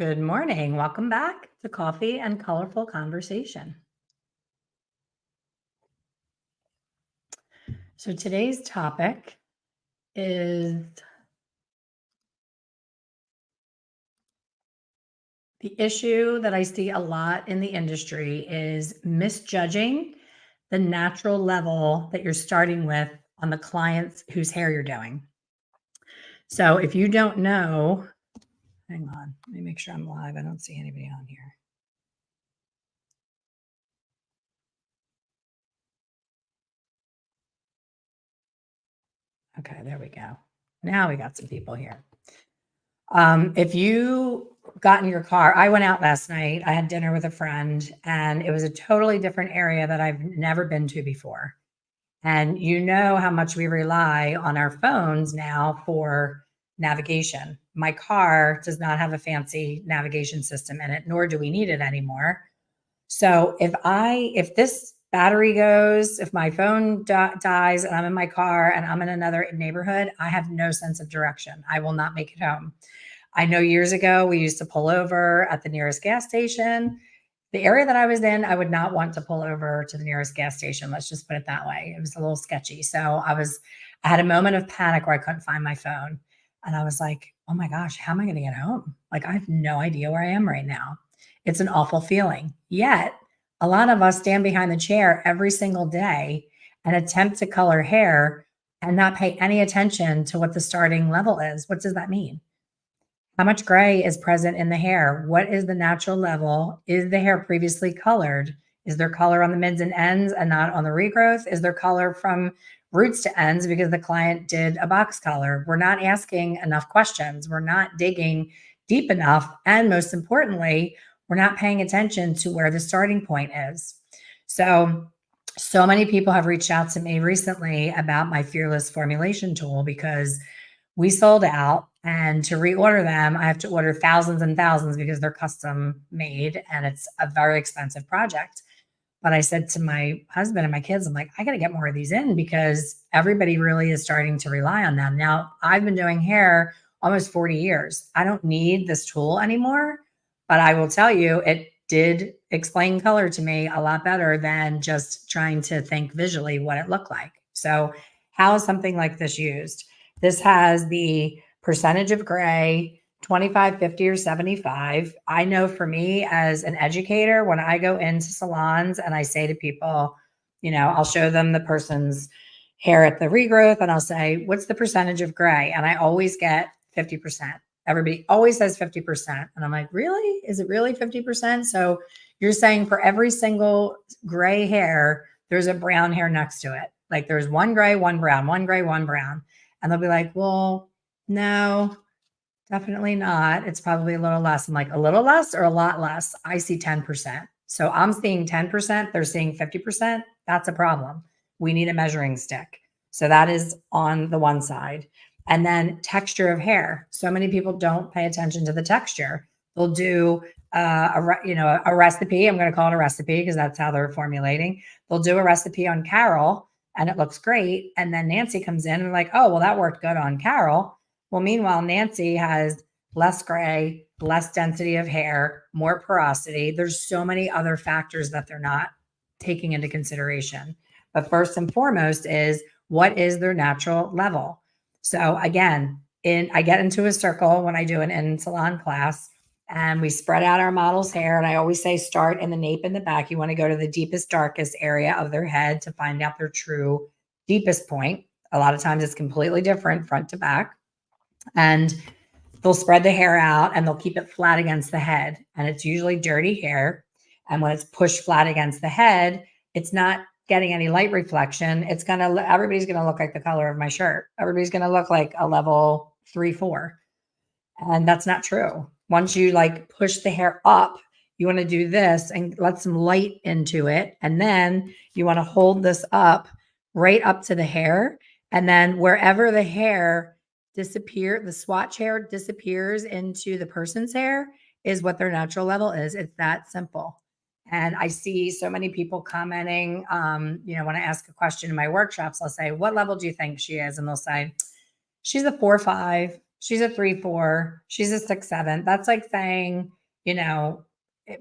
Good morning. Welcome back to Coffee and Colorful Conversation. So today's topic is the issue that I see a lot in the industry is misjudging the natural level that you're starting with on the clients whose hair you're doing. So if you don't know, hang on, let me make sure I'm live. I don't see anybody on here. Okay, there we go. Now we got some people here. If you got in your car, I went out last night. I had dinner with a friend, and it was a totally different area that I've never been to before. And you know how much we rely on our phones now for navigation. My car does not have a fancy navigation system in it, nor do we need it anymore. So if this battery goes, if my phone dies and I'm in my car and I'm in another neighborhood, I have no sense of direction. I will not make it home. I know years ago we used to pull over at the nearest gas station. The area that I was in, I would not want to pull over to the nearest gas station. Let's just put it that way. It was a little sketchy. So I had a moment of panic where I couldn't find my phone. And I was like, oh my gosh, how am I going to get home? Like, I have no idea where I am right now. It's an awful feeling. Yet, a lot of us stand behind the chair every single day and attempt to color hair and not pay any attention to what the starting level is. What does that mean? How much gray is present in the hair? What is the natural level? Is the hair previously colored? Is there color on the mids and ends and not on the regrowth? Is there color from roots to ends because the client did a box color? We're not asking enough questions. We're not digging deep enough. And most importantly, we're not paying attention to where the starting point is. So many people have reached out to me recently about my Fearless formulation tool because we sold out, and to reorder them, I have to order thousands and thousands because they're custom made and it's a very expensive project. But I said to my husband and my kids, I'm like, I got to get more of these in because everybody really is starting to rely on them. Now, I've been doing hair almost 40 years. I don't need this tool anymore, but I will tell you, it did explain color to me a lot better than just trying to think visually what it looked like. So, how is something like this used? This has the percentage of gray, 25, 50, or 75. I know for me as an educator, when I go into salons and I say to people, I'll show them the person's hair at the regrowth and I'll say, what's the percentage of gray? And I always get 50%. Everybody always says 50%. And I'm like, really? Is it really 50%? So you're saying for every single gray hair, there's a brown hair next to it. Like there's one gray, one brown, one gray, one brown. And they'll be like, well, no, definitely not. It's probably a little less. I'm like, a little less or a lot less? I see 10%. So I'm seeing 10%. They're seeing 50%. That's a problem. We need a measuring stick. So that is on the one side. And then texture of hair. So many people don't pay attention to the texture. They'll do a recipe. I'm going to call it a recipe because that's how they're formulating. They'll do a recipe on Carol and it looks great. And then Nancy comes in and like, oh, well, that worked good on Carol. Well, meanwhile, Nancy has less gray, less density of hair, more porosity. There's so many other factors that they're not taking into consideration. But first and foremost is what is their natural level? So again, I get into a circle when I do an in-salon class and we spread out our model's hair. And I always say, start in the nape and the back. You want to go to the deepest, darkest area of their head to find out their true deepest point. A lot of times it's completely different front to back. And they'll spread the hair out and they'll keep it flat against the head. And it's usually dirty hair. And when it's pushed flat against the head, it's not getting any light reflection. Everybody's going to look like the color of my shirt. Everybody's going to look like a level 3, 4. And that's not true. Once you push the hair up, you want to do this and let some light into it. And then you want to hold this up right up to the hair. And then wherever the hair the swatch hair disappears into the person's hair is what their natural level is. It's that simple. And I see so many people commenting, when I ask a question in my workshops, I'll say, what level do you think she is? And they'll say, she's a 4 or 5. she's a 3-4, she's a 6-7. That's like saying, you know,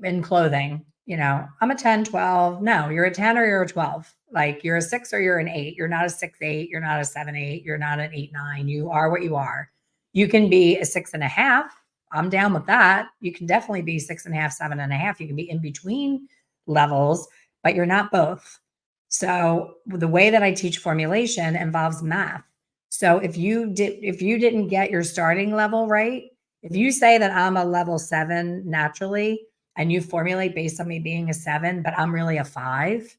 in clothing, you know, I'm a 10-12. No, you're a 10 or you're a 12. Like you're a 6 or you're an 8. You're not a 6-8. You're not a 7-8. You're not an 8-9. You are what you are. You can be a 6.5. I'm down with that. You can definitely be 6.5, 7.5. You can be in between levels, but you're not both. So the way that I teach formulation involves math. So if you didn't get your starting level right, if you say that I'm a level 7 naturally and you formulate based on me being a 7, but I'm really a 5,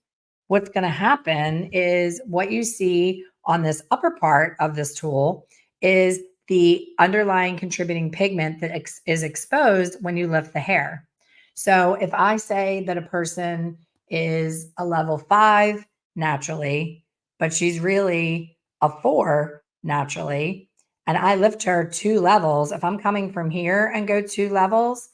what's going to happen is what you see on this upper part of this tool is the underlying contributing pigment that is exposed when you lift the hair. So if I say that a person is a level 5 naturally, but she's really a 4 naturally, and I lift her 2 levels, if I'm coming from here and go 2 levels,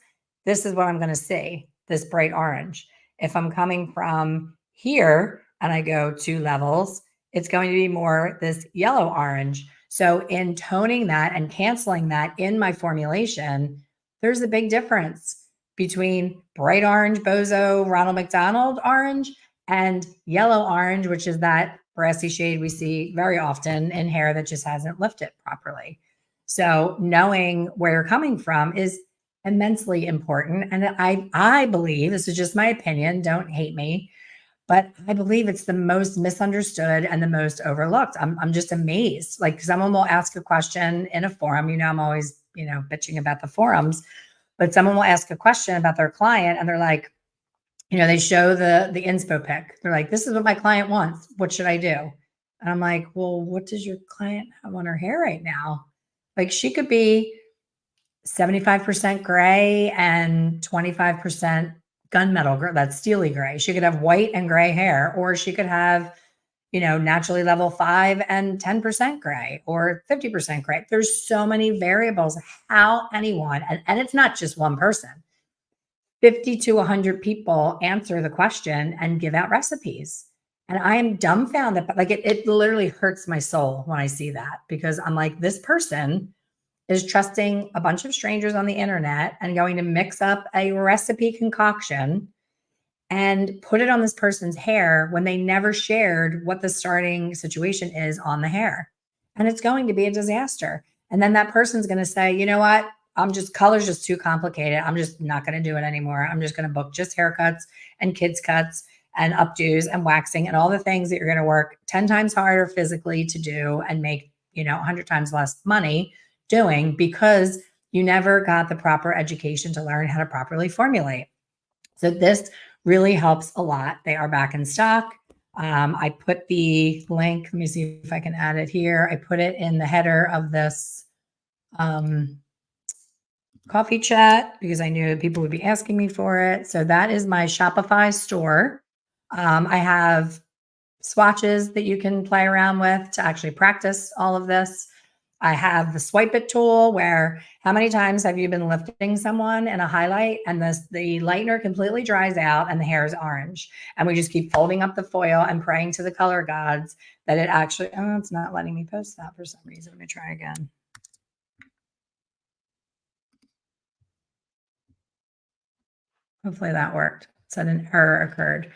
this is what I'm going to see, this bright orange. If I'm coming from here and I go 2 levels, it's going to be more this yellow orange. So in toning that and canceling that in my formulation, there's a big difference between bright orange, bozo, Ronald McDonald orange, and yellow orange, which is that brassy shade we see very often in hair that just hasn't lifted properly. So knowing where you're coming from is immensely important. And I believe, this is just my opinion, don't hate me, but I believe it's the most misunderstood and the most overlooked. I'm just amazed. Like someone will ask a question in a forum, you know, I'm always, you know, bitching about the forums, but someone will ask a question about their client and they're like, you know, they show the inspo pic. They're like, this is what my client wants. What should I do? And I'm like, well, what does your client have on her hair right now? Like she could be 75% gray and 25% gunmetal, that's steely gray. She could have white and gray hair, or she could have, you know, naturally level 5 and 10% gray or 50% gray. There's so many variables. How anyone, and it's not just one person, 50 to 100 people answer the question and give out recipes. And I am dumbfounded, but like it literally hurts my soul when I see that, because I'm like, this person is trusting a bunch of strangers on the internet and going to mix up a recipe concoction and put it on this person's hair when they never shared what the starting situation is on the hair. And it's going to be a disaster. And then that person's going to say, you know what? Color's just too complicated. I'm just not going to do it anymore. I'm just going to book just haircuts and kids cuts and updos and waxing and all the things that you're going to work 10 times harder physically to do and make, you know, 100 times less money doing, because you never got the proper education to learn how to properly formulate. So this really helps a lot. They are back in stock. I put the link, let me see if I can add it here. I put it in the header of this coffee chat because I knew people would be asking me for it. So that is my Shopify store. I have swatches that you can play around with to actually practice all of this. I have the swipe it tool where how many times have you been lifting someone in a highlight and the lightener completely dries out and the hair is orange. And we just keep folding up the foil and praying to the color gods that it actually, oh, it's not letting me post that for some reason. Let me try again. Hopefully that worked. Said an error occurred.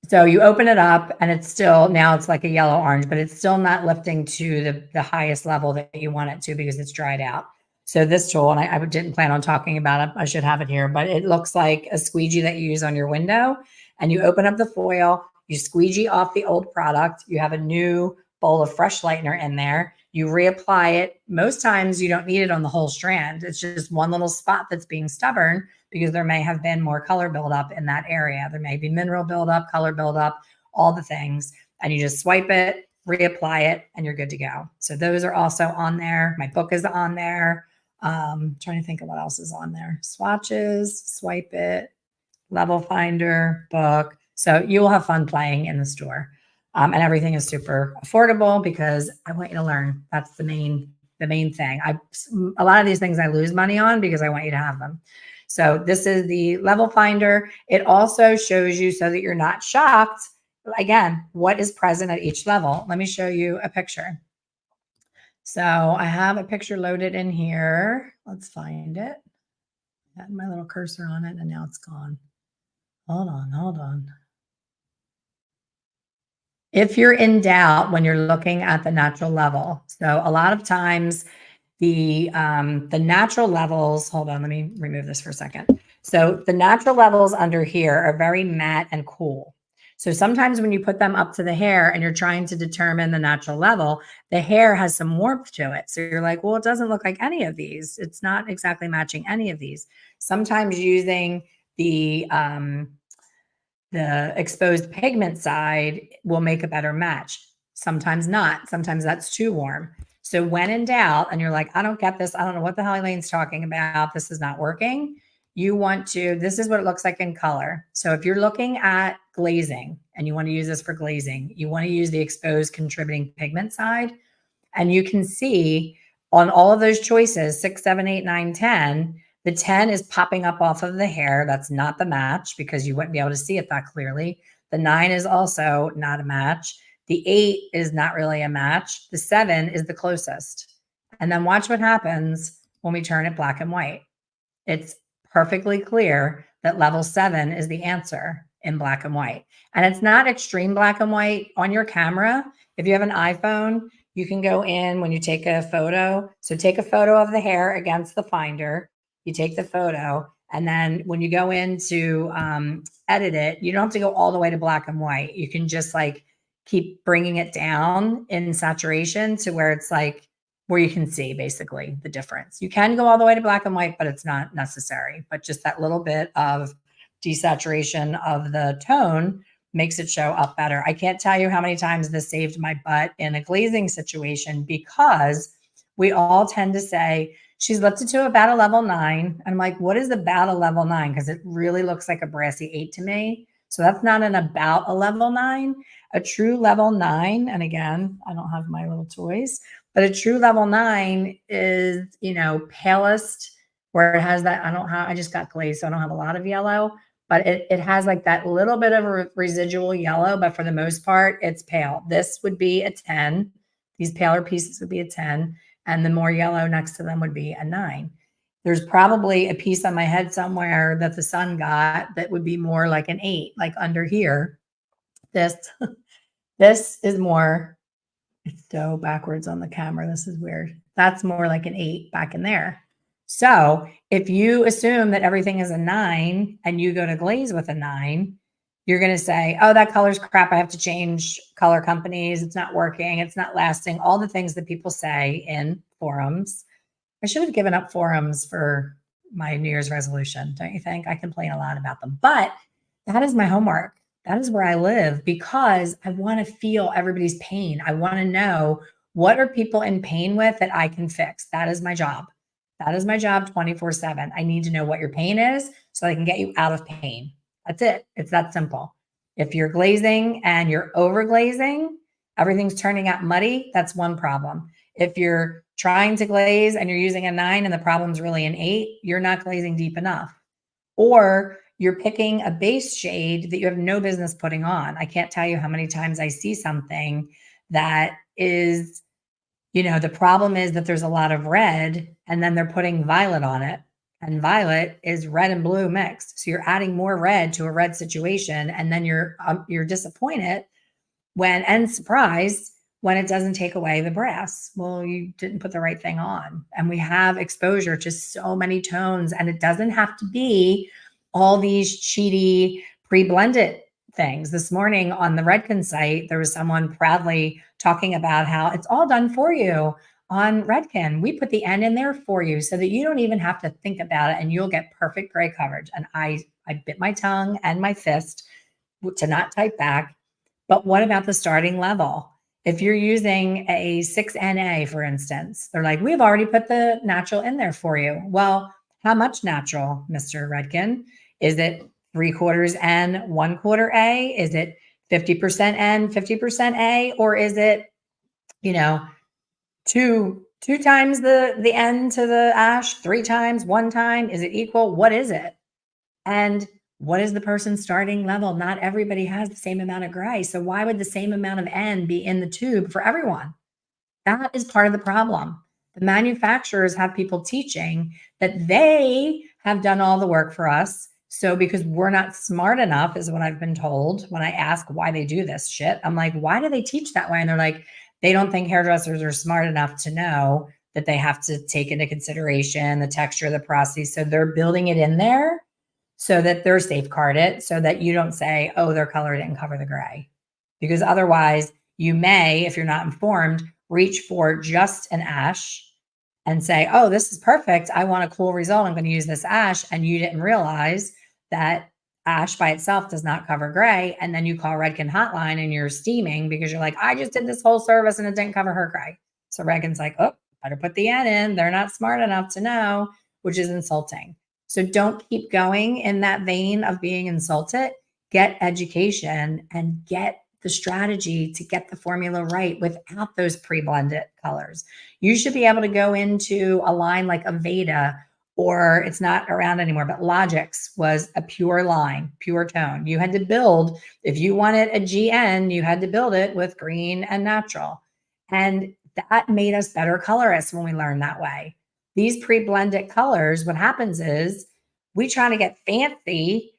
So you open it up and it's still, now it's like a yellow orange, but it's still not lifting to the highest level that you want it to because it's dried out. So this tool, and I didn't plan on talking about it, I should have it here, but it looks like a squeegee that you use on your window, and you open up the foil, you squeegee off the old product, you have a new bowl of fresh lightener in there, you reapply it. Most times you don't need it on the whole strand. It's just one little spot that's being stubborn because there may have been more color buildup in that area. There may be mineral buildup, color buildup, all the things. And you just swipe it, reapply it, and you're good to go. So those are also on there. My book is on there. Trying to think of what else is on there. Swatches, swipe it, level finder, book. So you will have fun playing in the store. And everything is super affordable because I want you to learn. That's the main thing. A lot of these things I lose money on because I want you to have them. So this is the level finder. It also shows you, so that you're not shocked, again, what is present at each level. Let me show you a picture. So I have a picture loaded in here. Let's find it. I had my little cursor on it and now it's gone. Hold on, hold on. If you're in doubt when you're looking at the natural level, so a lot of times the natural levels, hold on, let me remove this for a second. So the natural levels under here are very matte and cool. So sometimes when you put them up to the hair and you're trying to determine the natural level, the hair has some warmth to it. So you're like, well, it doesn't look like any of these. It's not exactly matching any of these. Sometimes using the exposed pigment side will make a better match. Sometimes not. Sometimes that's too warm. So when in doubt, and you're like, I don't get this. I don't know what the hell Elaine's talking about. This is not working. You want to, this is what it looks like in color. So if you're looking at glazing and you want to use this for glazing, you want to use the exposed contributing pigment side. And you can see on all of those choices, 6, 7, 8, 9, 10, the 10 is popping up off of the hair. That's not the match because you wouldn't be able to see it that clearly. The 9 is also not a match. The 8 is not really a match. The 7 is the closest. And then watch what happens when we turn it black and white. It's perfectly clear that level 7 is the answer in black and white. And it's not extreme black and white on your camera. If you have an iPhone, you can go in when you take a photo. So take a photo of the hair against the finder. You take the photo. And then when you go in to edit it, you don't have to go all the way to black and white. You can just like keep bringing it down in saturation to where it's like where you can see basically the difference. You can go all the way to black and white, but it's not necessary. But just that little bit of desaturation of the tone makes it show up better. I can't tell you how many times this saved my butt in a glazing situation because we all tend to say, she's lifted to about a level 9. I'm like, what is about a level 9? Because it really looks like a brassy 8 to me. So that's not an about a level 9. A true level 9, and again, I don't have my little toys, but a true level 9 is, palest where it has that. I just got glazed, so I don't have a lot of yellow, but it has like that little bit of a residual yellow, but for the most part, it's pale. This would be a 10. These paler pieces would be a 10, and the more yellow next to them would be a 9. There's probably a piece on my head somewhere that the sun got that would be more like an 8, like under here. This is more, it's so backwards on the camera. This is weird. That's more like an 8 back in there. So if you assume that everything is a 9 and you go to glaze with a 9, you're going to say, oh, that color's crap. I have to change color companies. It's not working. It's not lasting. All the things that people say in forums. I should have given up forums for my New Year's resolution. Don't you think? I complain a lot about them, but that is my homework. That is where I live because I want to feel everybody's pain. I want to know what are people in pain with that I can fix. That is my job. That is my job 24/7. I need to know what your pain is so I can get you out of pain. That's it. It's that simple. If you're glazing and you're over glazing, everything's turning out muddy. That's one problem. If you're trying to glaze and you're using a 9 and the problem's really an 8, you're not glazing deep enough. Or you're picking a base shade that you have no business putting on. I can't tell you how many times I see something that is, the problem is that there's a lot of red and then they're putting violet on it. And violet is red and blue mixed. So you're adding more red to a red situation. And then you're disappointed and surprised when it doesn't take away the brass. Well, you didn't put the right thing on. And we have exposure to so many tones, and it doesn't have to be all these cheaty pre-blended things. This morning on the Redken site, there was someone proudly talking about how it's all done for you on Redken. We put the N in there for you so that you don't even have to think about it and you'll get perfect gray coverage. And I bit my tongue and my fist to not type back. But what about the starting level? If you're using a 6NA, for instance, they're like, we've already put the natural in there for you. Well, how much natural, Mr. Redken? Is it 3/4 N, 1/4 A? Is it 50% N, 50% A? Or is it, two times the N to the ash, 3 times, 1 time? Is it equal? What is it? And what is the person's starting level? Not everybody has the same amount of gray. So why would the same amount of N be in the tube for everyone? That is part of the problem. The manufacturers have people teaching that they have done all the work for us. So because we're not smart enough, is what I've been told when I ask why they do this shit. I'm like, why do they teach that way? And they're like, they don't think hairdressers are smart enough to know that they have to take into consideration the texture of the process. So they're building it in there so that they're safeguarded, so that you don't say, oh, their color didn't cover the gray. Because otherwise, you may, if you're not informed, reach for just an ash and say, oh, this is perfect. I want a cool result. I'm going to use this ash. And you didn't realize that ash by itself does not cover gray. And then you call Redken Hotline and you're steaming because you're like, I just did this whole service and it didn't cover her gray. So Redken's like, oh, better put the N in. They're not smart enough to know, which is insulting. So don't keep going in that vein of being insulted. Get education and get the strategy to get the formula right without those pre-blended colors. You should be able to go into a line like Aveda, or it's not around anymore, but Logix was a pure line, pure tone. You had to build, if you wanted a GN, you had to build it with green and natural. And that made us better colorists when we learned that way. These pre-blended colors, what happens is we try to get fancy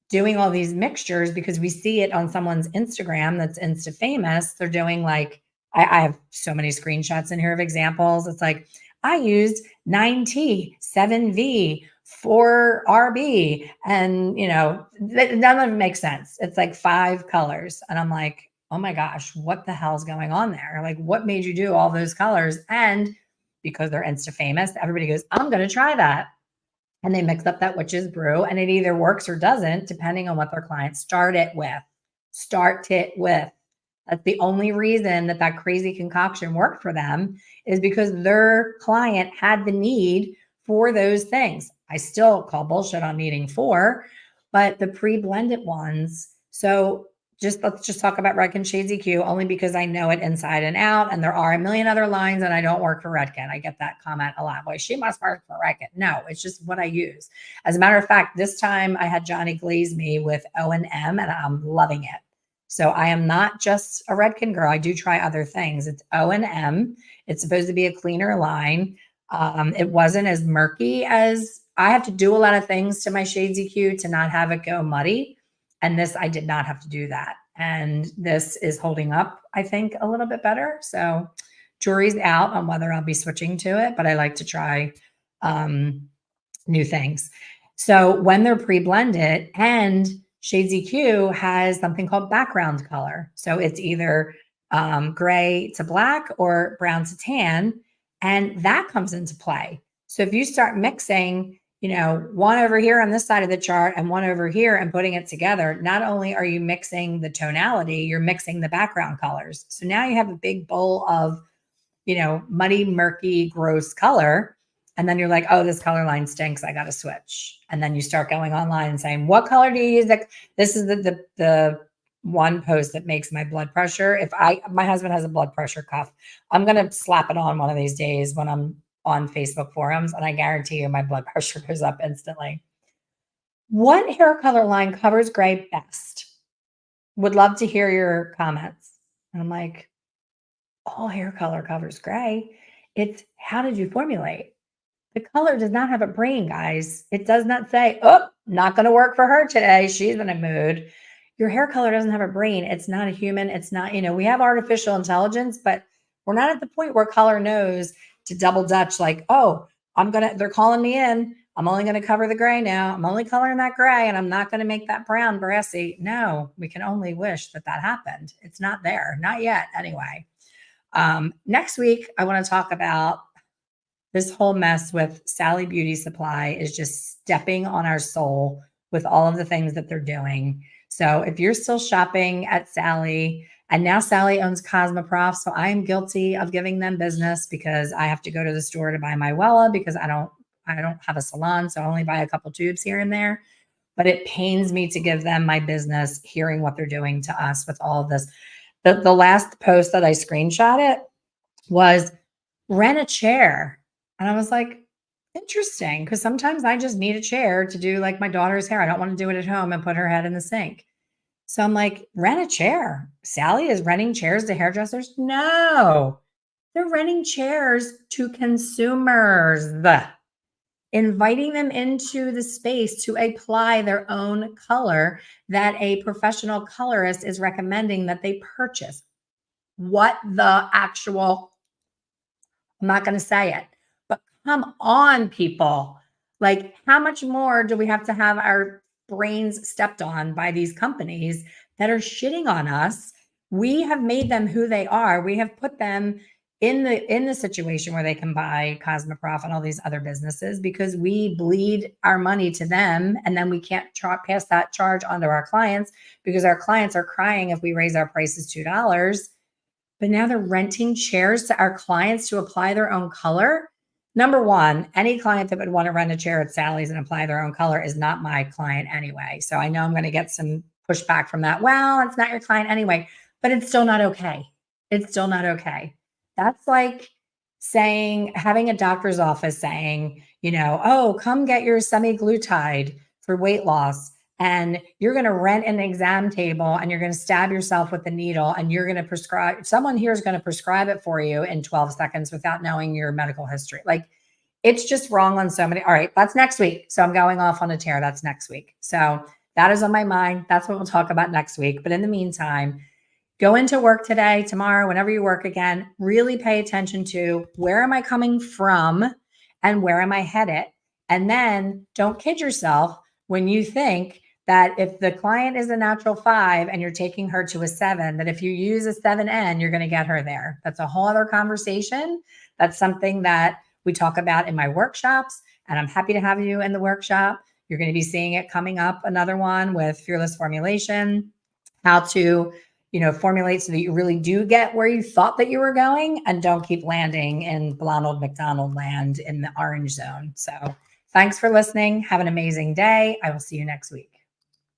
doing all these mixtures because we see it on someone's Instagram that's Insta famous. They're doing like, I have so many screenshots in here of examples. It's like, I used 9T, 7V, 4RB, and none of it makes sense. It's like 5 colors. And I'm like, oh my gosh, what the hell's going on there? Like, what made you do all those colors? And because they're Insta famous, everybody goes, I'm going to try that. And they mix up that witch's brew, and it either works or doesn't, depending on what their client start it with. That's the only reason that crazy concoction worked for them, is because their client had the need for those things. I still call bullshit on needing 4, but the pre-blended ones. So let's just talk about Redken Shades EQ, only because I know it inside and out. And there are a million other lines, and I don't work for Redken. I get that comment a lot. Boy, she must work for Redken. No, it's just what I use. As a matter of fact, this time I had Johnny glaze me with O&M, and I'm loving it. So I am not just a Redken girl. I do try other things. It's O&M. It's supposed to be a cleaner line. It wasn't as murky as I have to do a lot of things to my Shades EQ to not have it go muddy. And this, I did not have to do that. And this is holding up, I think, a little bit better. So jury's out on whether I'll be switching to it, but I like to try new things. So when they're pre-blended, and Shades EQ has something called background color. So it's either gray to black or brown to tan, and that comes into play. So if you start mixing, one over here on this side of the chart and one over here and putting it together, not only are you mixing the tonality, you're mixing the background colors. So now you have a big bowl of, muddy, murky, gross color. And then you're like, oh, this color line stinks. I got to switch. And then you start going online and saying, what color do you use? This is the one post that makes my blood pressure. My husband has a blood pressure cuff. I'm going to slap it on one of these days when I'm on Facebook forums, and I guarantee you my blood pressure goes up instantly. What hair color line covers gray best? Would love to hear your comments. And I'm like, all hair color covers gray. It's how did you formulate? The color does not have a brain, guys. It does not say, oh, not going to work for her today. She's in a mood. Your hair color doesn't have a brain. It's not a human. It's not, we have artificial intelligence, but we're not at the point where color knows to double dutch like, oh, they're calling me in. I'm only going to cover the gray now. I'm only coloring that gray, and I'm not going to make that brown brassy. No, we can only wish that happened. It's not there. Not yet, anyway. Next week, I want to talk about this whole mess with Sally Beauty Supply is just stepping on our soul with all of the things that they're doing. So if you're still shopping at Sally, and now Sally owns Cosmoprof, so I am guilty of giving them business because I have to go to the store to buy my Wella because I don't have a salon, so I only buy a couple tubes here and there. But it pains me to give them my business, hearing what they're doing to us with all of this. The last post that I screenshotted was rent a chair. And I was like, interesting, because sometimes I just need a chair to do like my daughter's hair. I don't want to do it at home and put her head in the sink. So I'm like, rent a chair. Sally is renting chairs to hairdressers? No, they're renting chairs to consumers, inviting them into the space to apply their own color that a professional colorist is recommending that they purchase. What the actual, I'm not going to say it, but come on, people. Like, how much more do we have to have our brains stepped on by these companies that are shitting on us? We have made them who they are. We have put them in the situation where they can buy Cosmoprof and all these other businesses because we bleed our money to them, and then we can't pass that charge on to our clients because our clients are crying if we raise our prices $2. But now they're renting chairs to our clients to apply their own color. Number one, any client that would want to rent a chair at Sally's and apply their own color is not my client anyway. So I know I'm going to get some pushback from that. Well, it's not your client anyway, but it's still not okay. It's still not okay. That's like saying, having a doctor's office saying, oh, come get your semaglutide for weight loss, and you're going to rent an exam table and you're going to stab yourself with the needle and you're going to prescribe, someone here is going to prescribe it for you in 12 seconds without knowing your medical history. Like, it's just wrong on so many. All right, that's next week. So I'm going off on a tear. That's next week. So that is on my mind. That's what we'll talk about next week. But in the meantime, go into work today, tomorrow, whenever you work again, really pay attention to where am I coming from and where am I headed? And then don't kid yourself when you think that if the client is a natural 5 and you're taking her to a 7, that if you use a 7N, you're going to get her there. That's a whole other conversation. That's something that we talk about in my workshops, and I'm happy to have you in the workshop. You're going to be seeing it coming up, another one with Fearless Formulation, how to formulate so that you really do get where you thought that you were going and don't keep landing in Ronald McDonald land in the orange zone. So thanks for listening. Have an amazing day. I will see you next week.